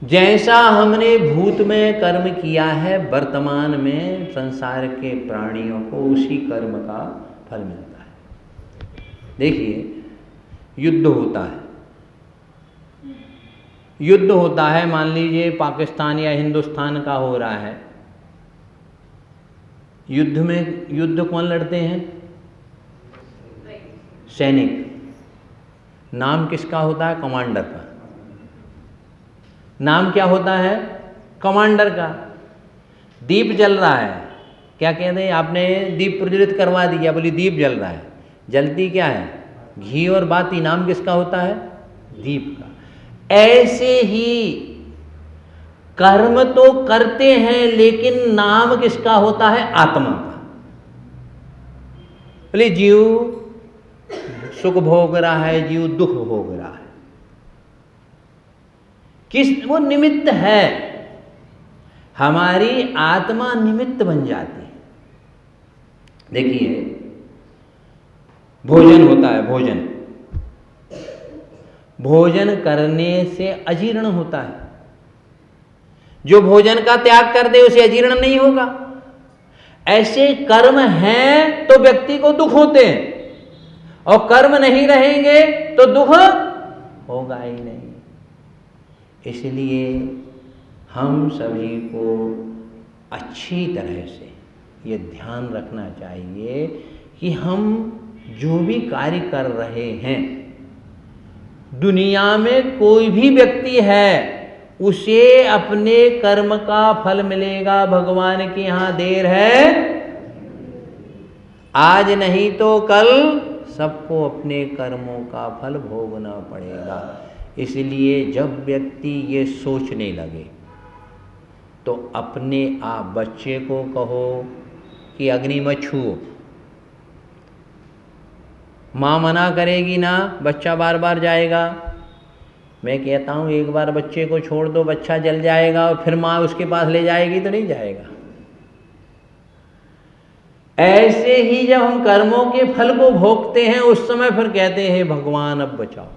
जैसा हमने भूत में कर्म किया है, वर्तमान में संसार के प्राणियों को उसी कर्म का फल मिलता है। देखिए, युद्ध होता है, मान लीजिए पाकिस्तान या हिंदुस्तान का हो रहा है। युद्ध कौन लड़ते हैं? सैनिक। नाम किसका होता है? कमांडर का। नाम क्या होता है? कमांडर का। दीप जल रहा है, क्या कहते हैं? आपने दीप प्रज्वलित करवा दिया, बोली दीप जल रहा है। जलती क्या है? घी और बाती। नाम किसका होता है? दीप का। ऐसे ही कर्म तो करते हैं, लेकिन नाम किसका होता है? आत्मा का। बोले जीव सुख भोग रहा है, जीव दुख भोग रहा है, वो निमित्त है। हमारी आत्मा निमित्त बन जाती है। देखिए, भोजन होता है, भोजन करने से अजीर्ण होता है। जो भोजन का त्याग कर दे उसे अजीर्ण नहीं होगा। ऐसे कर्म हैं तो व्यक्ति को दुख होते हैं, और कर्म नहीं रहेंगे तो दुख होगा ही नहीं। इसलिए हम सभी को अच्छी तरह से ये ध्यान रखना चाहिए कि हम जो भी कार्य कर रहे हैं, दुनिया में कोई भी व्यक्ति है उसे अपने कर्म का फल मिलेगा। भगवान के यहाँ देर है, आज नहीं तो कल सबको अपने कर्मों का फल भोगना पड़ेगा। इसलिए जब व्यक्ति ये सोचने लगे तो अपने आप बच्चे को कहो कि अग्नि मत छुओ। माँ मना करेगी ना, बच्चा बार बार जाएगा। मैं कहता हूँ एक बार बच्चे को छोड़ दो, बच्चा जल जाएगा, और फिर माँ उसके पास ले जाएगी तो नहीं जाएगा। ऐसे ही जब हम कर्मों के फल को भोगते हैं, उस समय फिर कहते हैं हे भगवान अब बचाओ,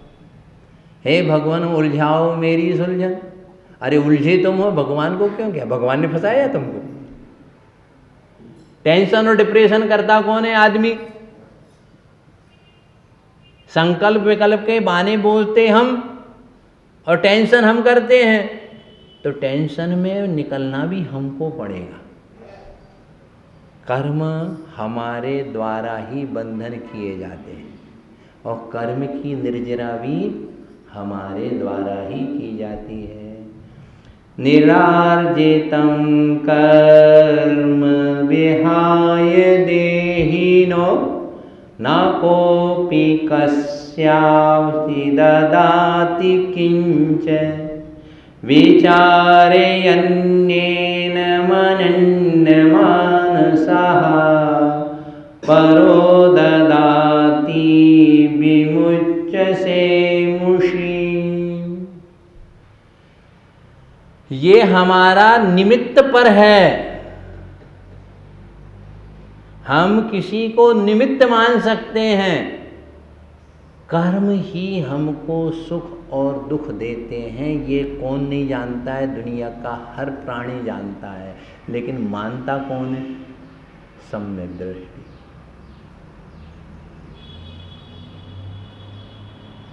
हे भगवान उलझाओ मेरी सुलझन। अरे उलझे तुम हो, भगवान को क्यों? क्या भगवान ने फंसाया तुमको? टेंशन और डिप्रेशन करता कौन है? आदमी। संकल्प विकल्प के बहाने बोलते हम, और टेंशन हम करते हैं, तो टेंशन में निकलना भी हमको पड़ेगा। कर्म हमारे द्वारा ही बंधन किए जाते हैं, और कर्म की निर्जरा भी हमारे द्वारा ही की जाती है। निरार्जितं कर्म विहाय देहिनो न कोऽपि कस्यापि ददाति किंच विचारयन्येन मनन्यमानसः परो ददाति विमुच्यसे मुषि। ये हमारा निमित्त पर है। हम किसी को निमित्त मान सकते हैं। कर्म ही हमको सुख और दुख देते हैं। ये कौन नहीं जानता है? दुनिया का हर प्राणी जानता है, लेकिन मानता कौन है? सम्यक दृष्टि।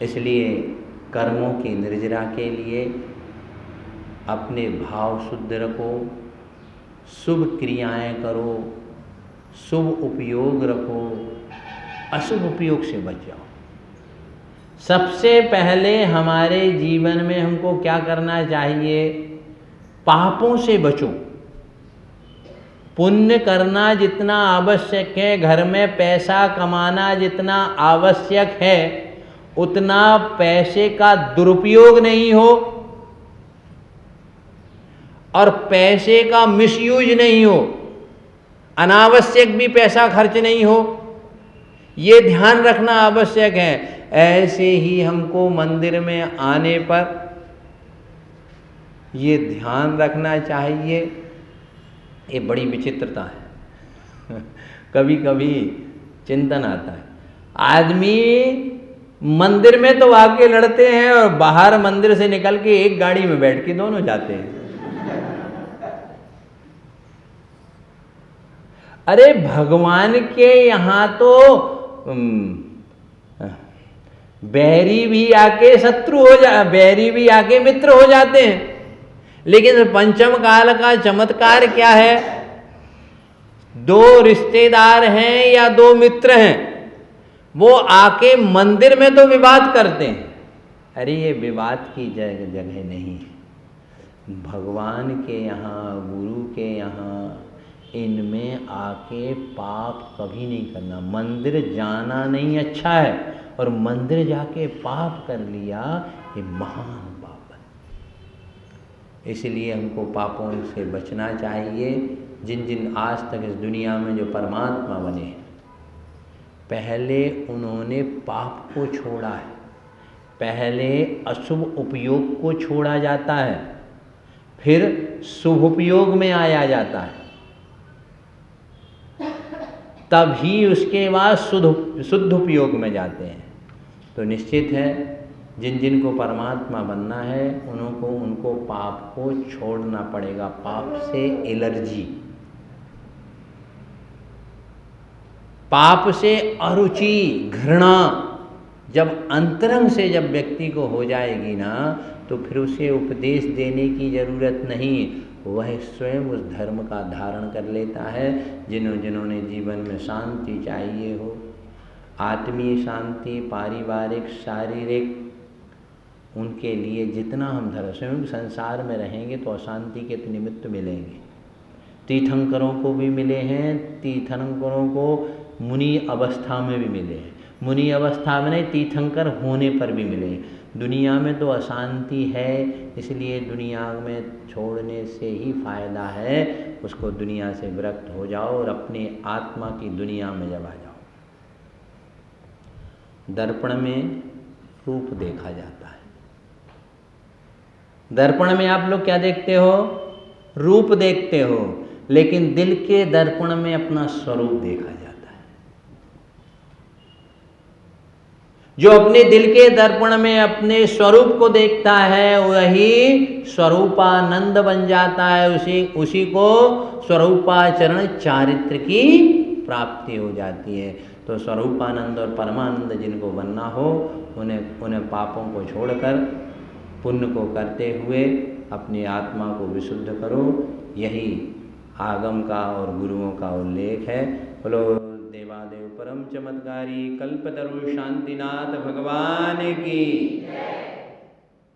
इसलिए कर्मों की निर्जरा के लिए अपने भाव शुद्ध रखो, शुभ क्रियाएं करो, शुभ उपयोग रखो, अशुभ उपयोग से बच जाओ। सबसे पहले हमारे जीवन में हमको क्या करना चाहिए? पापों से बचो। पुण्य करना जितना आवश्यक है, घर में पैसा कमाना जितना आवश्यक है, उतना पैसे का दुरुपयोग नहीं हो और पैसे का मिसयूज नहीं हो, अनावश्यक भी पैसा खर्च नहीं हो, ये ध्यान रखना आवश्यक है। ऐसे ही हमको मंदिर में आने पर ये ध्यान रखना चाहिए। ये बड़ी विचित्रता है। कभी कभी चिंतन आता है, आदमी मंदिर में तो आके लड़ते हैं और बाहर मंदिर से निकल के एक गाड़ी में बैठ के दोनों जाते हैं। अरे भगवान के यहां तो बैरी भी आके शत्रु हो बैरी भी आके मित्र हो जाते हैं। लेकिन पंचम काल का चमत्कार क्या है? दो रिश्तेदार हैं या दो मित्र हैं, वो आके मंदिर में तो विवाद करते हैं। अरे ये विवाद की जगह नहीं है। भगवान के यहाँ, गुरु के यहाँ, इनमें आके पाप कभी नहीं करना। मंदिर जाना नहीं अच्छा है, और मंदिर जाके पाप कर लिया ये महान पाप है। इसलिए हमको पापों से बचना चाहिए। जिन जिन आज तक इस दुनिया में जो परमात्मा बने हैं, पहले उन्होंने पाप को छोड़ा है। पहले अशुभ उपयोग को छोड़ा जाता है, फिर शुभ उपयोग में आया जाता है, तभी उसके बाद शुद्ध उपयोग में जाते हैं। तो निश्चित है जिन जिन को परमात्मा बनना है उनको पाप को छोड़ना पड़ेगा। पाप से एलर्जी, पाप से अरुचि, घृणा जब अंतरंग से जब व्यक्ति को हो जाएगी ना, तो फिर उसे उपदेश देने की जरूरत नहीं, वह स्वयं उस धर्म का धारण कर लेता है। जिन्होंने जीवन में शांति चाहिए हो, आत्मीय शांति, पारिवारिक, शारीरिक, उनके लिए जितना हम धर्म स्वयं संसार में रहेंगे तो अशांति के तो निमित्त मिलेंगे। तीर्थंकरों को भी मिले हैं, तीर्थंकरों को मुनि अवस्था में भी मिले हैं, मुनि अवस्था में नहीं, तीर्थंकर होने पर भी मिले। दुनिया में तो अशांति है, इसलिए दुनिया में छोड़ने से ही फायदा है। उसको दुनिया से विरक्त हो जाओ और अपने आत्मा की दुनिया में जब आ जाओ। दर्पण में रूप देखा जाता है। दर्पण में आप लोग क्या देखते हो? रूप देखते हो, लेकिन दिल के दर्पण में अपना स्वरूप देखा जाता है। जो अपने दिल के दर्पण में अपने स्वरूप को देखता है वही स्वरूपानंद बन जाता है। उसी को स्वरूपाचरण चारित्र की प्राप्ति हो जाती है। तो स्वरूपानंद और परमानंद जिनको बनना हो, उन्हें पापों को छोड़कर पुण्य को करते हुए अपनी आत्मा को विशुद्ध करो। यही आगम का और गुरुओं का उल्लेख है। बोलो देवादेव परम चमत्कारी कल्पतरु शांतिनाथ भगवान की,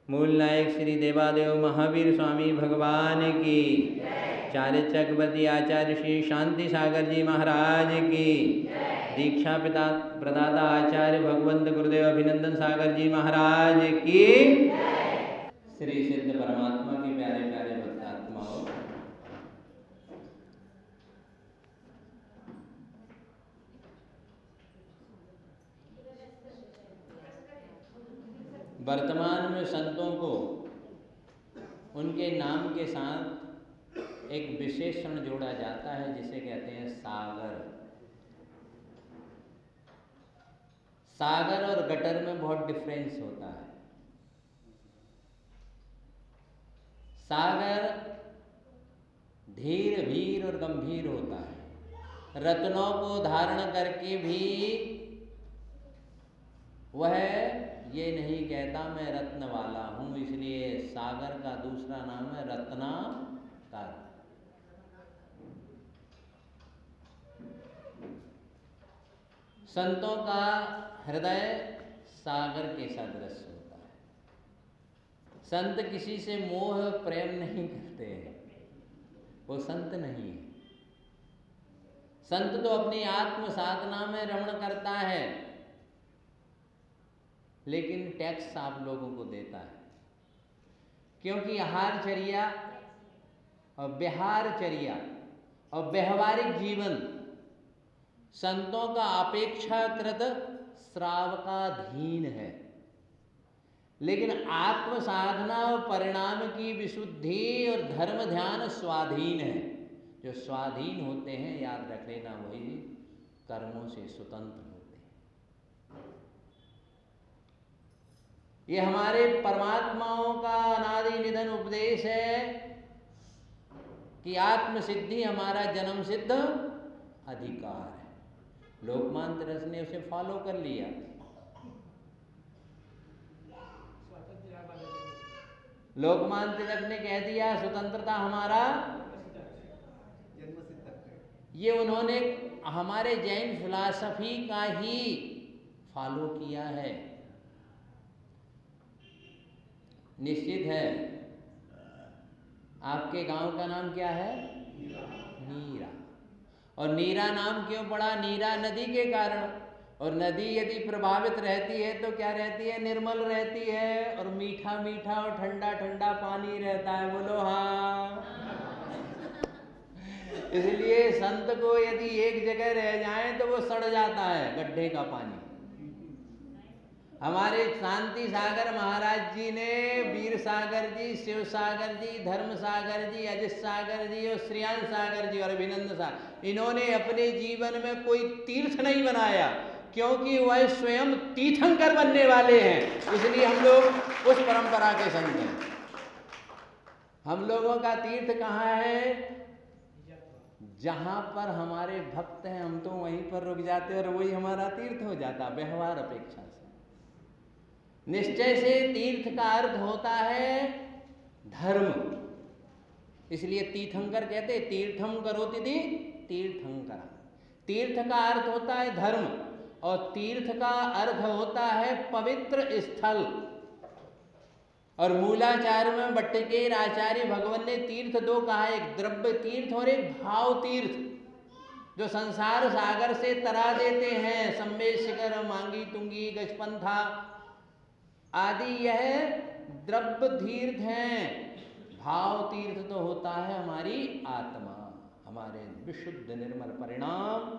मूल नायक श्री देवादेव महावीर स्वामी भगवान की, चार्य चक्रवर्ती आचार्य श्री शांति सागर जी महाराज की, दीक्षा पिता प्रदाता आचार्य भगवंत गुरुदेव अभिनंदन सागर जी महाराज की, श्री सिद्ध परमात्मा के प्यारे प्यारे भक्त आत्माओं, वर्तमान में संतों को उनके नाम के साथ एक विशेषण जोड़ा जाता है जिसे कहते हैं सागर। सागर और गटर में बहुत डिफरेंस होता है। सागर धीर भीर और गंभीर होता है। रत्नों को धारण करके भी वह ये नहीं कहता मैं रत्न वाला हूं, इसलिए सागर का दूसरा नाम है रत्नाकर। संतों का हृदय सागर के सदृश होता है। संत किसी से मोह प्रेम नहीं करते हैं, वो संत नहीं है। संत तो अपनी आत्म साधना में रमण करता है, लेकिन टैक्स आप लोगों को देता है, क्योंकि आहारचर्या और विहारचर्या और व्यवहारिक जीवन संतों का अपेक्षाकृत श्रावकाधीन है। लेकिन आत्म साधना और परिणाम की विशुद्धि और धर्म ध्यान स्वाधीन है। जो स्वाधीन होते हैं, याद रख लेना, वही कर्मों से स्वतंत्र होते हैं। ये हमारे परमात्माओं का अनादि निधन उपदेश है कि आत्म सिद्धि हमारा जन्म सिद्ध अधिकार है। लोकमान्य तिलक ने उसे फॉलो कर लिया। लोकमान्य तिलक ने कह दिया स्वतंत्रता हमारा ये उन्होंने हमारे जैन फिलॉसफी का ही फॉलो किया है। निश्चित है। आपके गांव का नाम क्या है? नीरा। और नीरा नाम क्यों पड़ा? नीरा नदी के कारण। और नदी यदि प्रभावित रहती है तो क्या रहती है? निर्मल रहती है और मीठा मीठा और ठंडा ठंडा पानी रहता है। बोलो हाँ। इसलिए संत को यदि एक जगह रह जाए तो वो सड़ जाता है, गड्ढे का पानी। हमारे शांति सागर महाराज जी ने वीर सागर जी, शिव सागर जी, धर्म सागर जी, अजित सागर जी और श्रेयांश सागर जी और अभिनंदन सागर, इन्होंने अपने जीवन में कोई तीर्थ नहीं बनाया क्योंकि वह स्वयं तीर्थंकर बनने वाले हैं। इसलिए हम लोग उस परंपरा के संत हैं। हम लोगों का तीर्थ कहाँ है? जहाँ पर हमारे भक्त हैं हम तो वहीं पर रुक जाते और वही हमारा तीर्थ हो जाता व्यवहार अपेक्षा से। निश्चय से तीर्थ का अर्थ होता है धर्म। इसलिए तीर्थंकर कहते तीर्थम करोति तीर्थंकर। तीर्थ का अर्थ होता है धर्म और तीर्थ का अर्थ होता है पवित्र स्थल। और मूलाचार्य में भट्टकेर आचार्य भगवान ने तीर्थ दो कहा, एक द्रव्य तीर्थ और एक भाव तीर्थ, जो संसार सागर से तरा देते हैं। सम्मेद शिखर, मांगी तुंगी, गजपंथा आदि यह द्रव्य तीर्थ हैं। भाव तीर्थ तो होता है हमारी आत्मा, हमारे विशुद्ध निर्मल परिणाम।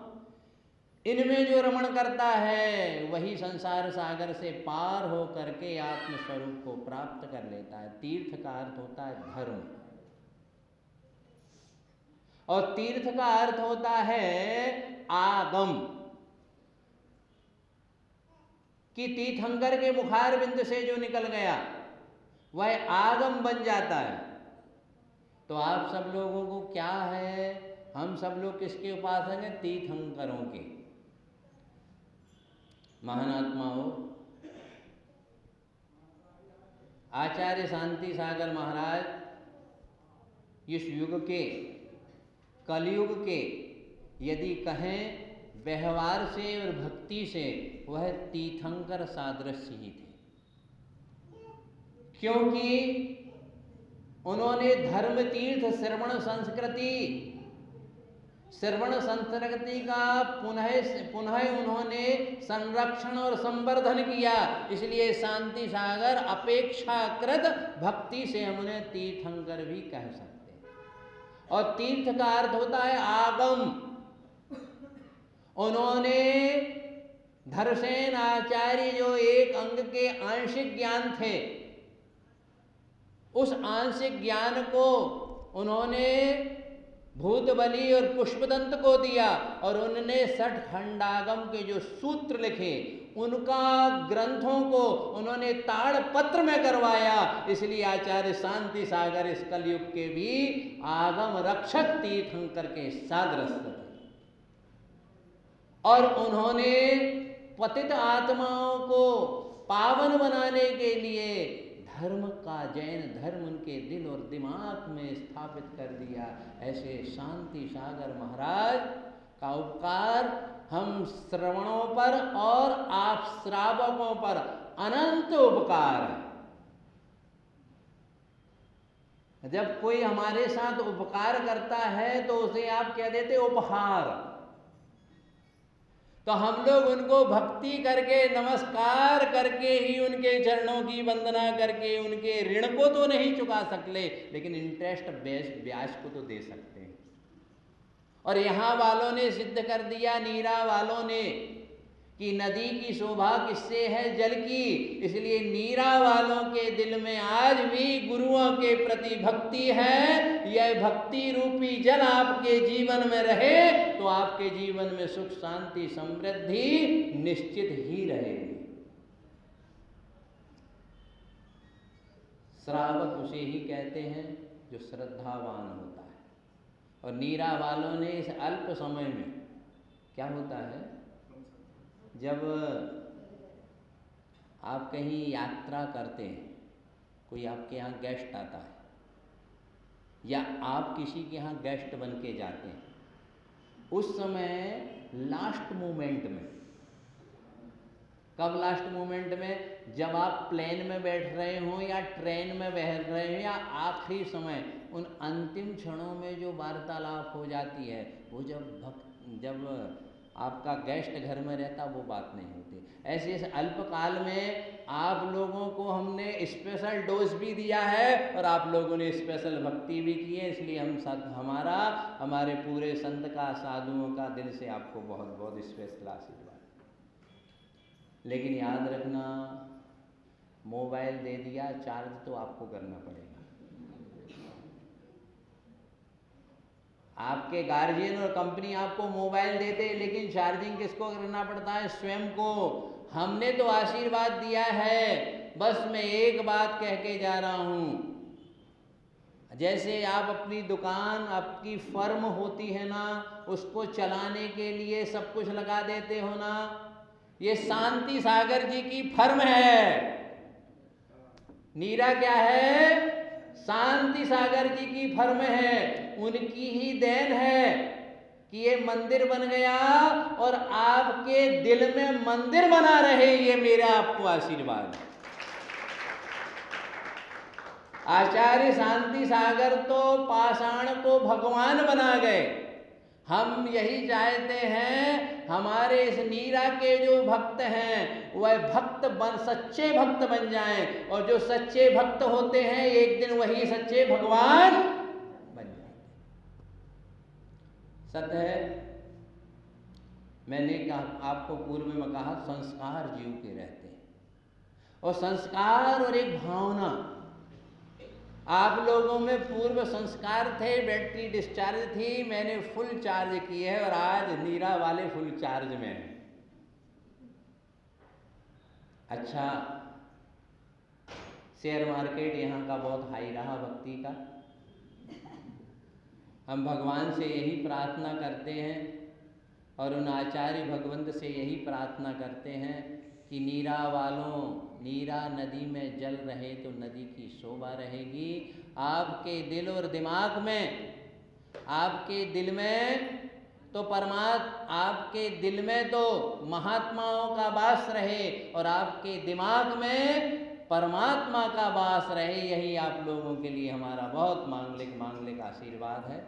इनमें जो रमण करता है वही संसार सागर से पार हो करके आत्म स्वरूप को प्राप्त कर लेता है। तीर्थ का अर्थ होता है धर्म और तीर्थ का अर्थ होता है आगम। कि तीर्थंकर के मुखार बिंद से जो निकल गया वह आगम बन जाता है। तो आप सब लोगों को क्या है? हम सब लोग किसके उपासक हैं? तीर्थंकरों के। महान आत्मा हो आचार्य शांति सागर महाराज इस युग के, कलयुग के यदि कहें व्यवहार से और भक्ति से, वह तीर्थंकर सादृश्य ही थे। क्योंकि उन्होंने धर्म तीर्थ श्रवण संस्कृति का पुनः उन्होंने संरक्षण और संवर्धन किया। इसलिए शांति सागर अपेक्षाकृत भक्ति से हम उन्हें तीर्थंकर भी कह सकते हैं। और तीर्थ का अर्थ होता है आगम। उन्होंने धर्मसेन आचार्य जो एक अंग के आंशिक ज्ञान थे, उस आंशिक ज्ञान को उन्होंने भूतबली और पुष्पदंत को दिया और उन्होंने 60 खंडागम के जो सूत्र लिखे उनका ग्रंथों को उन्होंने ताड़पत्र में करवाया। इसलिए आचार्य शांति सागर इस कलयुग के भी आगम रक्षक तीर्थंकर के सादृश्य थे। और उन्होंने पतित आत्माओं को पावन बनाने के लिए धर्म का, जैन धर्म उनके दिल और दिमाग में स्थापित कर दिया। ऐसे शांति सागर महाराज का उपकार हम श्रवणों पर और आप श्रावकों पर अनंत उपकार है। जब कोई हमारे साथ उपकार करता है तो उसे आप कह देते उपहार। तो हम लोग उनको भक्ति करके, नमस्कार करके ही, उनके चरणों की वंदना करके उनके ऋण को तो नहीं चुका सकते, लेकिन इंटरेस्ट ब्याज को तो दे सकते हैं। और यहाँ वालों ने सिद्ध कर दिया, नीरा वालों ने, कि नदी की शोभा किससे है? जल की। इसलिए नीरा वालों के दिल में आज भी गुरुओं के प्रति भक्ति है। यह भक्ति रूपी जल आपके जीवन में रहे तो आपके जीवन में सुख शांति समृद्धि निश्चित ही रहेगी। श्रावक उसे ही कहते हैं जो श्रद्धावान होता है। और नीरा वालों ने इस अल्प समय में क्या होता है, जब आप कहीं यात्रा करते हैं, कोई आपके यहाँ गेस्ट आता है या आप किसी के यहाँ गेस्ट बन के जाते हैं, उस समय लास्ट मोमेंट में, कब लास्ट मोमेंट में, जब आप प्लेन में बैठ रहे हों या ट्रेन में बह रहे हों या आखिरी समय उन अंतिम क्षणों में जो वार्तालाप हो जाती है, वो जब आपका गेस्ट घर में रहता, वो बात नहीं होती। ऐसे इस अल्पकाल में आप लोगों को हमने स्पेशल डोज भी दिया है और आप लोगों ने स्पेशल भक्ति भी की है, इसलिए हमारे पूरे संत का, साधुओं का दिल से आपको बहुत बहुत स्पेशल आशीर्वाद। लेकिन याद रखना, मोबाइल दे दिया, चार्ज तो आपको करना पड़ेगा। आपके गार्जियन और कंपनी आपको मोबाइल देते हैं, लेकिन चार्जिंग किसको करना पड़ता है? स्वयं को। हमने तो आशीर्वाद दिया है, बस मैं एक बात कह के जा रहा हूँ, जैसे आप अपनी दुकान, आपकी फर्म होती है ना, उसको चलाने के लिए सब कुछ लगा देते हो ना, ये शांति सागर जी की फर्म है। नीरा क्या है? शांति सागर जी की फर्म है। उनकी ही देन है कि ये मंदिर बन गया और आपके दिल में मंदिर बना रहे, ये मेरा आपको आशीर्वाद है। आचार्य शांति सागर तो पाषाण को भगवान बना गए। हम यही चाहते हैं हमारे इस नीरा के जो भक्त हैं वह सच्चे भक्त बन जाएं, और जो सच्चे भक्त होते हैं एक दिन वही सच्चे भगवान बन जाते। सत्य है। मैंने आपको पूर्व में कहा, संस्कार जीव के रहते हैं, और संस्कार और एक भावना, आप लोगों में पूर्व संस्कार थे, बैटरी डिस्चार्ज थी, मैंने फुल चार्ज की है और आज नीरा वाले फुल चार्ज में हैं। अच्छा, शेयर मार्केट यहाँ का बहुत हाई रहा भक्ति का। हम भगवान से यही प्रार्थना करते हैं और उन आचार्य भगवंत से यही प्रार्थना करते हैं कि नीरा वालों, नीरा नदी में जल रहे तो नदी की शोभा रहेगी। आपके दिल और दिमाग में, आपके दिल में तो आपके दिल में तो महात्माओं का वास रहे और आपके दिमाग में परमात्मा का वास रहे, यही आप लोगों के लिए हमारा बहुत मांगलिक आशीर्वाद है।